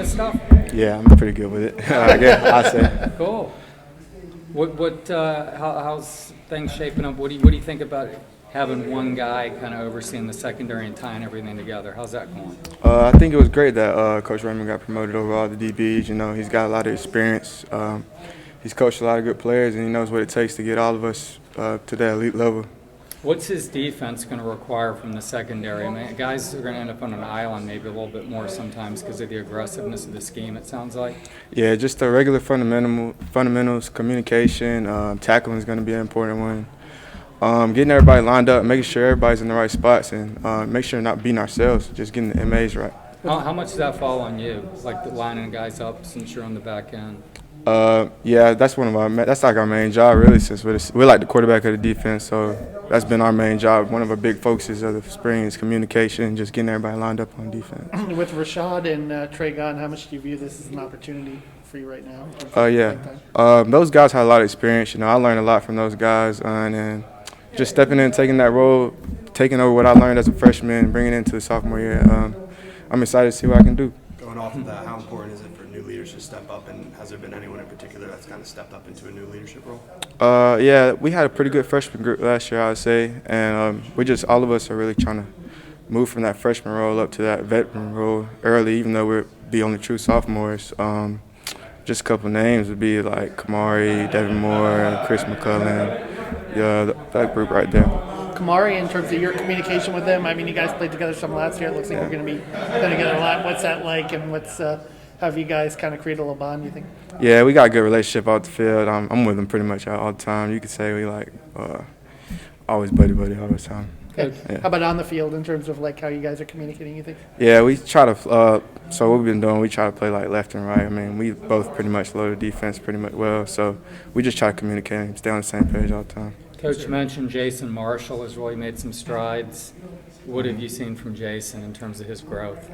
this stuff? Yeah, I'm pretty good with it. I guess I say. Cool. How's things shaping up? What do you think about having one guy kind of overseeing the secondary and tying everything together? How's that going? I think it was great that Coach Raymond got promoted over all the DBs. You know, he's got a lot of experience. He's coached a lot of good players, and he knows what it takes to get all of us to that elite level. What's his defense going to require from the secondary? I mean, guys are going to end up on an island maybe a little bit more sometimes because of the aggressiveness of the scheme, it sounds like. Yeah, just the regular fundamentals, communication, tackling is going to be an important one. Getting everybody lined up, making sure everybody's in the right spots, and make sure not beating ourselves, just getting the MAs right. How much does that fall on you, like the lining guys up since you're on the back end? Yeah, that's that's like our main job really, since we're like the quarterback of the defense. So that's been our main job. One of our big focuses of the spring is communication, just getting everybody lined up on defense. With Rashad and Trey gone, how much do you view this as an opportunity for you right now? Those guys had a lot of experience. You know, I learned a lot from those guys, and just stepping in, taking that role, taking over what I learned as a freshman, and bringing it into the sophomore year. I'm excited to see what I can do. Going off of that, how important is it for new leaders to step up, and has there been anyone in particular that's kind of stepped up into a new leadership role? Yeah, we had a pretty good freshman group last year, I would say, and all of us are really trying to move from that freshman role up to that veteran role early, even though we're the only true sophomores. Just a couple names would be like Kamari, Devin Moore, Chris McCullen, that group right there. Kamari, in terms of your communication with them, I mean, you guys played together some last year. It looks like you're going to be playing together a lot. What's that like, and have you guys kind of created a little bond, you think? Yeah, we got a good relationship out the field. I'm with them pretty much all the time. You could say we always buddy all the time. Okay. Yeah. How about on the field in terms of like how you guys are communicating, you think? Yeah, we try to so what we've been doing, we try to play like left and right. I mean, we both pretty much load the defense pretty much well, so we just try to communicate and stay on the same page all the time. Coach mentioned Jason Marshall has really made some strides. What have you seen from Jason in terms of his growth?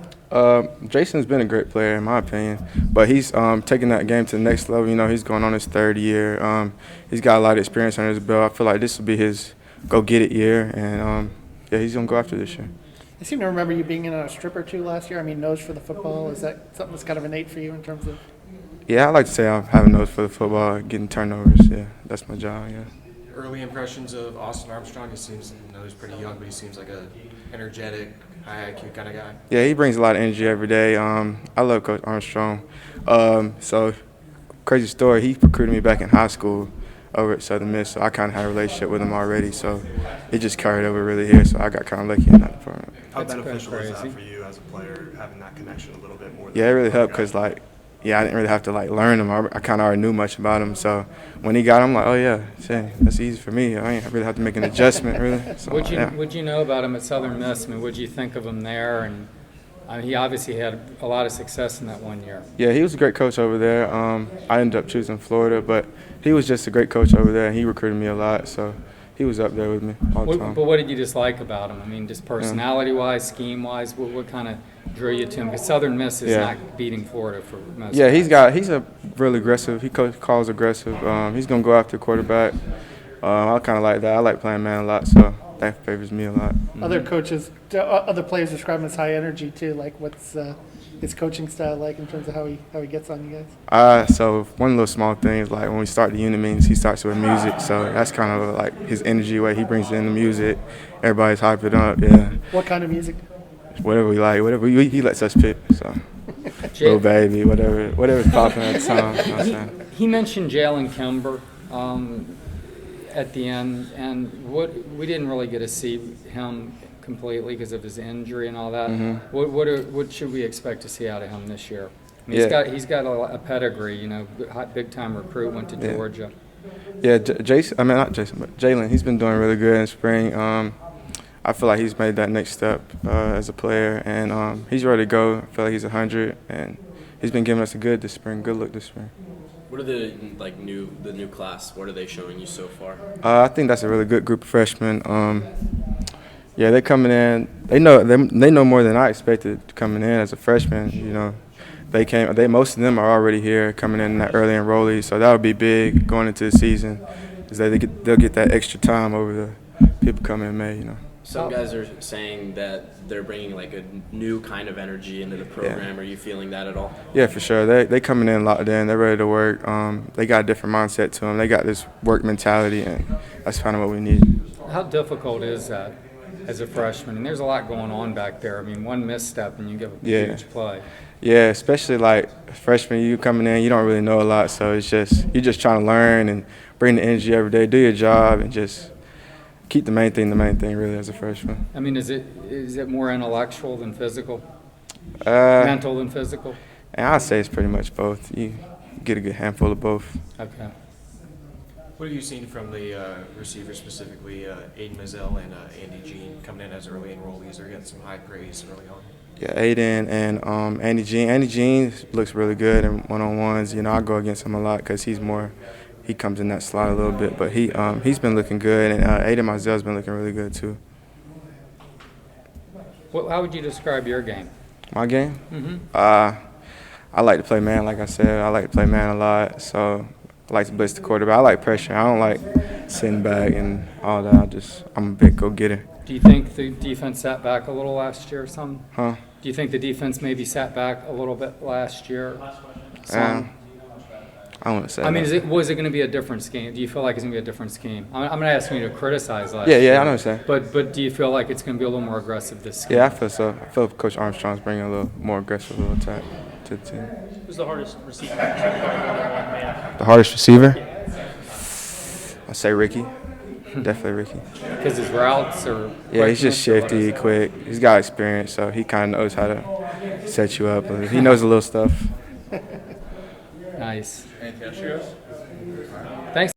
Jason's been a great player in my opinion, but he's taking that game to the next level. You know, he's going on his third year. He's got a lot of experience under his belt. I feel like this will be his go-get-it year, and yeah, he's going to go after this year. I seem to remember you being in a strip or two last year. I mean, nose for the football. Is that something that's kind of innate for you in terms of? Yeah, I like to say I have a nose for the football, getting turnovers. Yeah, that's my job, yeah. Early impressions of Austin Armstrong? He seems, he's pretty young, but he seems like a energetic, high IQ kind of guy. Yeah, he brings a lot of energy every day. I love Coach Armstrong. So, crazy story, he recruited me back in high school over at Southern Miss, so I kind of had a relationship with him already. So, he just carried over really here, so I got kind of lucky in that department. How beneficial is that for you as a player, having that connection a little bit more? Yeah, it really helped because, I didn't really have to, learn him. I kind of already knew much about him. So when he got him, I'm like, oh, yeah, that's easy for me. I ain't really have to make an adjustment, really. So, what'd you know about him at Southern Miss? I mean, what'd you think of him there? And he obviously had a lot of success in that 1 year. Yeah, he was a great coach over there. I ended up choosing Florida, but he was just a great coach over there, and he recruited me a lot. So he was up there with me all the time. But what did you dislike about him? I mean, just personality-wise, scheme-wise, what kind of drew you to him? Because Southern Miss is not beating Florida for most. Yeah, he's a really aggressive. He calls aggressive. He's gonna go after the quarterback. I kind of like that. I like playing man a lot, so that favors me a lot. Other other players describe him as high energy too. Like, what's his coaching style like in terms of how he gets on you guys? So one little small thing is when we start the unit meetings, he starts with music. So that's kind of like his energy way. He brings in the music. Everybody's hyping up. Yeah. What kind of music? Whatever we like, whatever he lets us pick. So, Little Baby, whatever's popping at the time. You know what I'm saying? He mentioned Jalen Kimber at the end, and we didn't really get to see him completely because of his injury and all that. Mm-hmm. What should we expect to see out of him this year? I mean, he's got a pedigree. Big time recruit, went to Georgia. Yeah, Jalen. He's been doing really good in spring. I feel like he's made that next step as a player, and he's ready to go. I feel like he's 100, and he's been giving us a good look this spring. What are the new class? What are they showing you so far? I think that's a really good group of freshmen. Yeah, they're coming in. They know more than I expected coming in as a freshman. Most of them are already here, coming in that early enrollees. So that would be big going into the season, is that they'll get that extra time over the people coming in May. Some guys are saying that they're bringing like a new kind of energy into the program. Are you feeling that at all? Yeah, for sure. They coming in locked in. They're ready to work. They got a different mindset to them. They got this work mentality, and that's kind of what we need. How difficult is that as a freshman? And there's a lot going on back there. I mean, one misstep and you give a huge play. Yeah, especially like freshman, you coming in, you don't really know a lot, so it's just you're just trying to learn and bring the energy every day, do your job, and just keep the main thing really as a freshman. I mean, is it more intellectual than physical? Uh, Mental than physical? and I'd say it's pretty much both. You get a good handful of both. Okay. What have you seen from the receivers, specifically Aiden Mizell and Andy Jean, coming in as early enrollees? They're getting some high praise early on. Yeah, Aiden and Andy Jean. Andy Jean looks really good in one-on-ones. You know, I go against him a lot because he comes in that slot a little bit. But he's been looking good, and Aiden Mizell's been looking really good too. Well, how would you describe your game? My game? Mm-hmm. I like to play man, like I said. I like to play man a lot, so I like to blitz the quarterback. I like pressure. I don't like sitting back and all that. I'm a big go-getter. Do you think the defense sat back a little last year or something? Huh? Do you think the defense maybe sat back a little bit last year? Some? I wouldn't say I mean, that. was it going to be a different scheme? Do you feel like it's going to be a different scheme? I'm not asking you to criticize last Yeah, year. I know what you're saying. But do you feel like it's going to be a little more aggressive this scheme? Yeah, I feel so. I feel Coach Armstrong's bringing a little more aggressive little attack to the team. Who's the hardest receiver to guard man? The hardest receiver? I'd say Ricky. Definitely Ricky. Because his routes are Yeah, he's just quickness, or what shifty, is it? quick. He's got experience, so he kind of knows how to set you up. He knows the little stuff. Nice. Anything else, you guys? Thanks.